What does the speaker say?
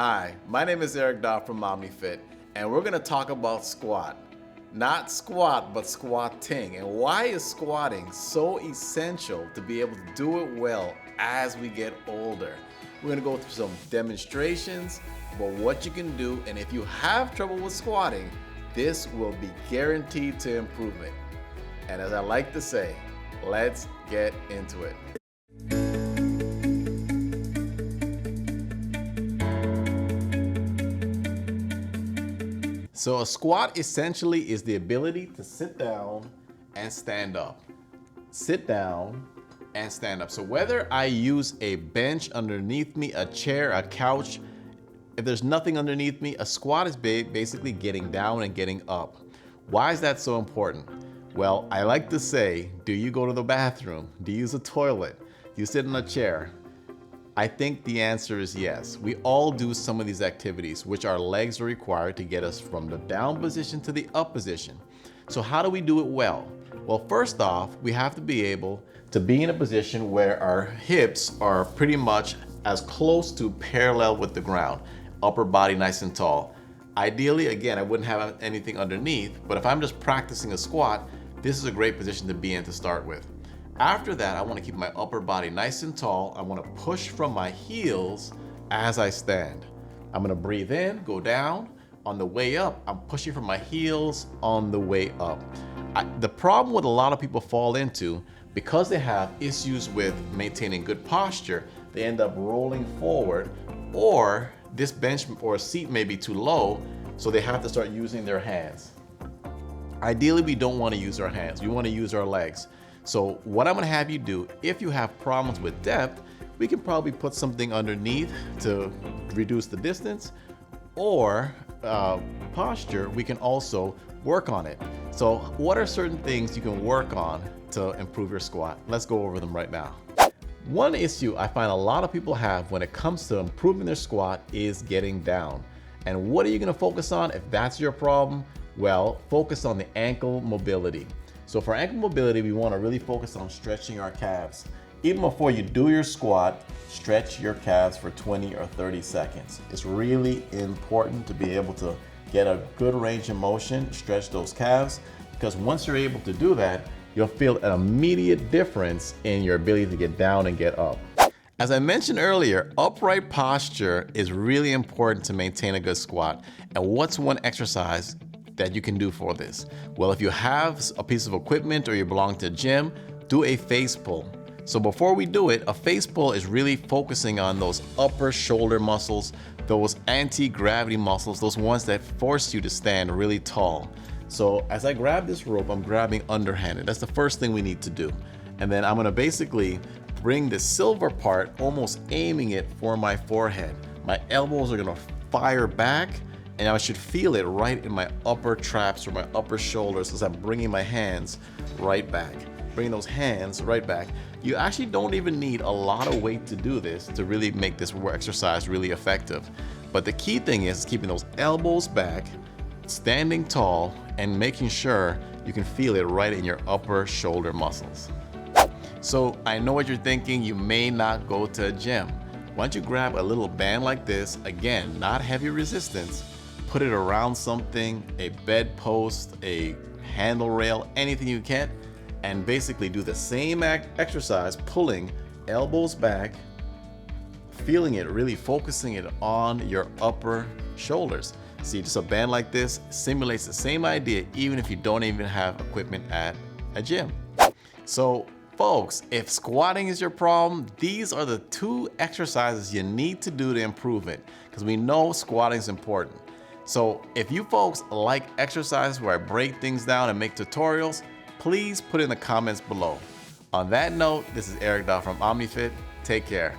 Hi, my name is Eric Daw from OmniFit, and we're gonna talk about squat. Not squat, but squatting. And why is squatting so essential to be able to do it well as we get older? We're gonna go through some demonstrations about what you can do, and if you have trouble with squatting, this will be guaranteed to improve it. And as I like to say, let's get into it. So a squat essentially is the ability to sit down and stand up. Sit down and stand up. So whether I use a bench underneath me, a chair, a couch, if there's nothing underneath me, a squat is basically getting down and getting up. Why is that so important? Well, I like to say, do you go to the bathroom? Do you use a toilet? Do you sit in a chair? I think the answer is yes. We all do some of these activities, which our legs are required to get us from the down position to the up position. So how do we do it well? Well, first off, we have to be able to be in a position where our hips are pretty much as close to parallel with the ground, upper body nice and tall. Ideally, again, I wouldn't have anything underneath, but if I'm just practicing a squat, this is a great position to be in to start with. After that, I want to keep my upper body nice and tall. I want to push from my heels as I stand. I'm going to breathe in, go down. On the way up, I'm pushing from my heels on the way up. The problem with a lot of people fall into, because they have issues with maintaining good posture, they end up rolling forward, or this bench or seat may be too low, so they have to start using their hands. Ideally, we don't want to use our hands. We want to use our legs. So what I'm gonna have you do, if you have problems with depth, we can probably put something underneath to reduce the distance, or posture, we can also work on it. So what are certain things you can work on to improve your squat? Let's go over them right now. One issue I find a lot of people have when it comes to improving their squat is getting down. And what are you gonna focus on if that's your problem? Well, focus on the ankle mobility. So for ankle mobility, we want to really focus on stretching our calves. Even before you do your squat, stretch your calves for 20 or 30 seconds. It's really important to be able to get a good range of motion, stretch those calves, because once you're able to do that, you'll feel an immediate difference in your ability to get down and get up. As I mentioned earlier, upright posture is really important to maintain a good squat. And what's one exercise that you can do for this? Well, if you have a piece of equipment or you belong to a gym, do a face pull. So before we do it, a face pull is really focusing on those upper shoulder muscles, those anti-gravity muscles, those ones that force you to stand really tall. So as I grab this rope, I'm grabbing underhanded. That's the first thing we need to do. And then I'm gonna basically bring the silver part, almost aiming it for my forehead. My elbows are gonna fire back, and I should feel it right in my upper traps or my upper shoulders as I'm bringing my hands right back. Bringing those hands right back. You actually don't even need a lot of weight to do this to really make this exercise really effective. But the key thing is keeping those elbows back, standing tall, and making sure you can feel it right in your upper shoulder muscles. So I know what you're thinking, you may not go to a gym. Why don't you grab a little band like this, again, not heavy resistance, put it around something, a bedpost, a handle rail, anything you can, and basically do the same exercise, pulling elbows back, feeling it, really focusing it on your upper shoulders. See, just a band like this simulates the same idea even if you don't even have equipment at a gym. So folks, if squatting is your problem, these are the two exercises you need to do to improve it, because we know squatting is important. So if you folks like exercises where I break things down and make tutorials, please put in the comments below. On that note, this is Eric Daw from OmniFit. Take care.